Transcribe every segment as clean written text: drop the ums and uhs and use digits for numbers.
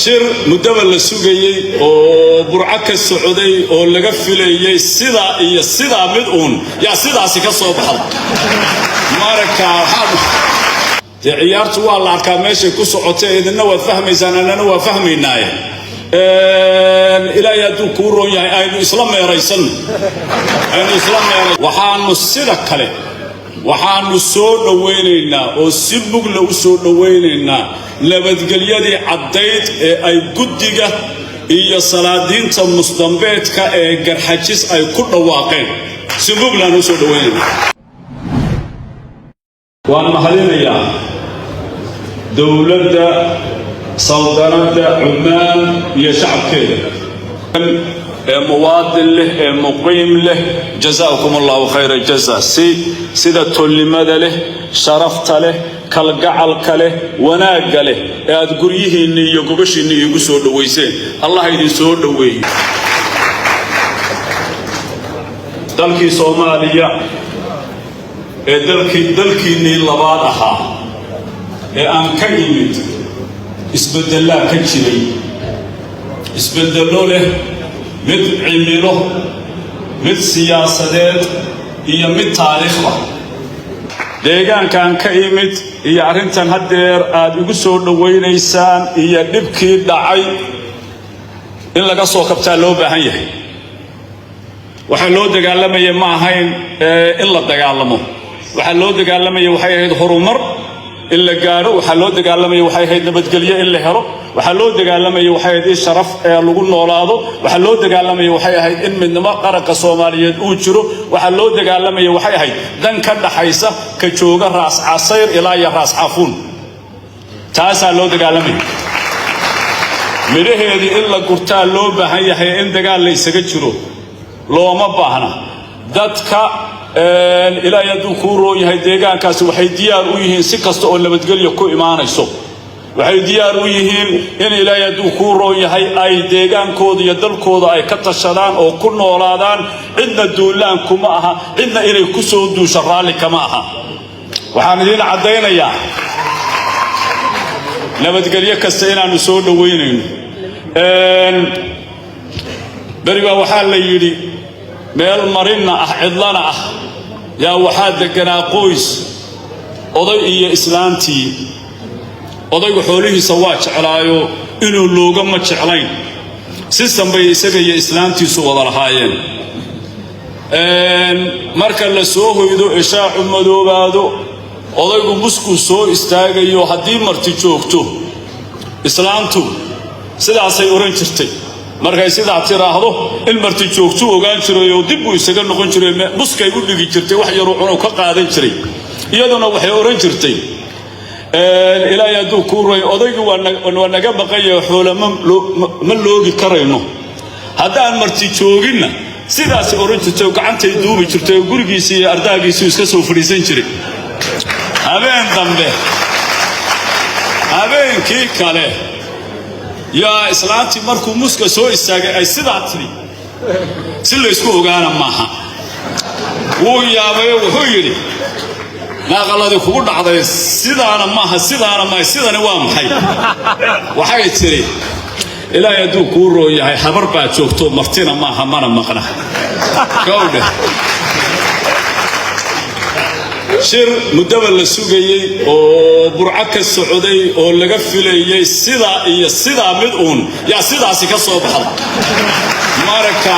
shir mudaba la sugayay oo burca ka socday oo laga filayay sida iyo sida mid uun yaa sidaasi ka soo baxday marka ciyaartu waa la arkaa meesha ku socotay idina waa fahmaysaan anana waa fahmaynaa ilaahay hadduu ku roon yahay aynu isla meeraysan waxaanu sida kale waxaanu soo dhaweynaynaa oo si mugla u soo dhaweynaynaa nabadgelyadii caddayd ee ay guddiga iyo salaadiinta musdambeedka ee garxajis ay ku dhawaaqeen si muglaan u soo dhaweynaynaa waan mahadinayaa dowladda saldanada Cumaan iyo shacabkeeda مواطن له مقيم له جزاكم الله خير الجزاء سيدة تولمد له شرفت له كالقعلك له وناق له أدقريه إني يقبش إني يقصوا دويسين الله يدي سور دوي دلكي صوماليا دلكي إني لبادها أنكيمت اسبد الله كجري اسبدلوا له mid cimilo mid siyaasadeed iyo mid taariikh ah deegaankan ka imid iyo arintan hadeer aad ugu soo dhaweynaysaan iyo dhibkii dhacay in laga soo kabtaa loo baahan yahay waxa loo dagaalamay ma ahayn in la dagaalamo waxa loo dagaalamay waxay ahayd horumar in la gaaro waxa loo dagaalamay waxay ahayd nabadgelyo in la helo waxa loo dagaalamay waxay ahayd sharaf ee lagu noolaado waxa loo dagaalamay waxay ahayd in midnimo qaranka Soomaaliyeed uu jiro waxa loo dagaalamay waxay ahayd dan ka dhaxaysa ka jooga raas casayr ilaa ya raas xafuun taasa loo dagaalamay midaheedii in la gurtaa loo baahan yahay in dagaal la isaga jiro looma baahna dadka ilaa yadu ku rooyahay deegaankaasi waxay diyaar u yihiin si kasta oo nabadgelyo ku imaanayso waxay diyaar u yihiin in ilaa yadu ku rooyahay ay deegaankooda iyo dalkooda ay ka tashadaan oo ku noolaadaan cidna duulaan kuma aha cidna inay ku soo duusho raali kama aha waxaan idin cadeynayaa nabadgelyo kasta inaanu soo dhaweynayno bariga waxaa la yiri meel marina ah cidlana ah yaa waxaa deganaa qoys oday iyo islaantii odaygu xoolihiisa waa jeclaayo inuu looga ma jeclayn si sanbay isaga iyo islaantiisu wada lahaayeen marka la soo hoydo ishaacu madoobaado odaygu musku soo istaagayo haddii marti joogto islaantu sidaasay oran jirtay markay sidaa tiraahdo in marti joogto ogaan jiray oo dib uu isaga noqon jiray muskay u dhigi jirtay wax yar oo ka qaadan jiray iyaduna waxay oran jirtay ilaahay hadduu ku roy odaygu waa naga baqayo xoolama ma loogi karayno haddaan marti jooginna sidaas oran jirtay oo gacantay duubi jirtay oo gurigiisa iyo ardaagiisa iska soo fadhiisan jiray habeen dambe habeenkii kale yaa islaanti markuu muska soo istaagay ay sidaa tiri si la isku ogaana maaha wuu yaabay wuxuu yiri naqaladi kugu dhacday sidaana maaha sidana waa maxay waxay tiri ilaahay hadduu ku rooyahay habar baa joogto martina maaha mana maqna gowdhe shir mudaba la sugayay oo burca ka socday oo laga filayay sida iyo sida mid uun yaa sidaasi ka soo baxday marka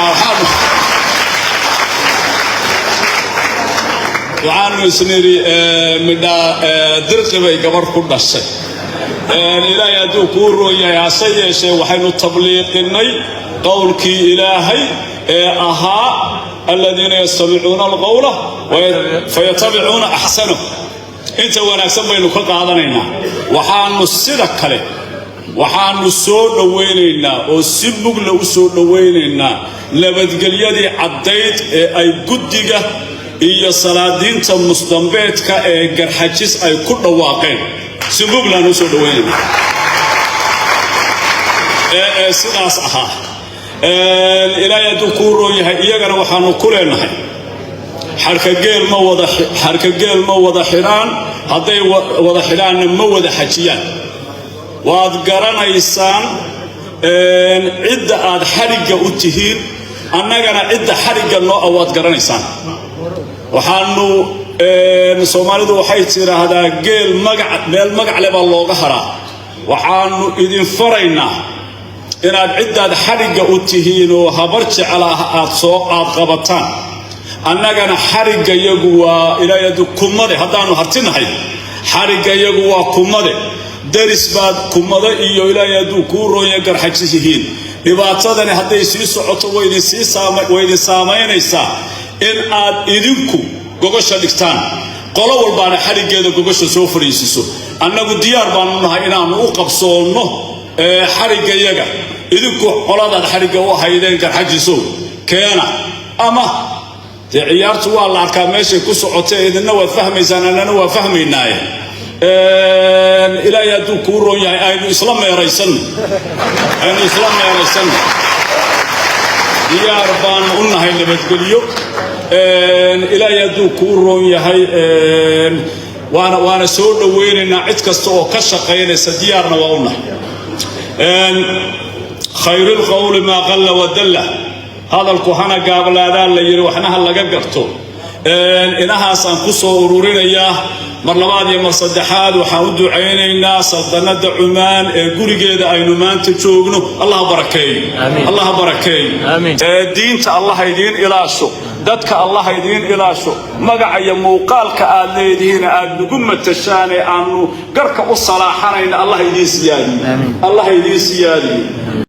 waxaan isniri midda dirqibay gabar ku dhashay ilaahay hadduu ku rooyahay hase yeeshee waxaynu tabliiqinay qowlkii ilaahay ee ahaa الذين يستمعون القول فيتبعون أحسنه انت وناكسن بينو كقادنينا waxaanu sida kale waxaanu soo dhaweynaynaa oo si mugla u soo dhaweynaynaa nabadgelyadii caddayd ee ay guddiga iyo salaadiinta musdambeedka ee garxajis ay ku dhawaaqeen si muglaan u soo dhaweynaynaa sidaas ahaa ilaahay hadduu ku roon yahay iyagana waxaanu ku leenahay xarka geel ma wada xidhaan hadday wada xidhaanna ma wada xajiyaan waad garanaysaan cidda aad xariga u tihiin annagana cidda xariga noo awaad garanaysaan waxaanu Soomaalidu waxay tiraahdaa geel meel magac leh baa looga haraa waxaanu idin faraynaa inaad ciddaad xariga u tihiin oo habar jecel aad qabataan annagana xariga yagu waa ilaayadu kumade haddaanu hartinahay xariga yagu waa kumade daris baad kumada iyo ilaayadu ku rooya garxajis yihiin dhibaatadani hadday sii socoto way idin saameynaysaa in aad idinku gogosha dhigtaan qolo walbaana xarigeeda gogosha soo fariisiso annagu diyaar baanu nahay inaanu u qabsoonno xariga yaga idinku qoladaad xariga u haydeen garxajiso keena ama ciyaartu waa la arkaa meeshay ku socotay idinna waad fahmaysaan annana waa fahmaynaaye ilaahay hadduu kuu roon yahay aynu isla meeraysanno diyaar baan u nahay nabadgelyo ilaahay hadduu kuu roon yahay waana soo dhaweynaynaa cid kasta oo ka shaqaynaysa diyaarna waa u nahay khayrul qawli maa qalla wadalla hadalku hana gaablaadaan la yiri waxnaha laga garto inahaasaan ku soo ururinayaa mar labaad iyo mar saddexaad waxaan u ducaynaynaa saldanada Cumaan ee gurigeeda aynu maanta joogno Allah barakeeyo diinta Allah idin ilaasho dadka Allah idin ilaasho magaca iyo muuqaalka aad leedihiin aad ugu matashaan aanu garka u salaaxanayna Allah idin siyaadiyo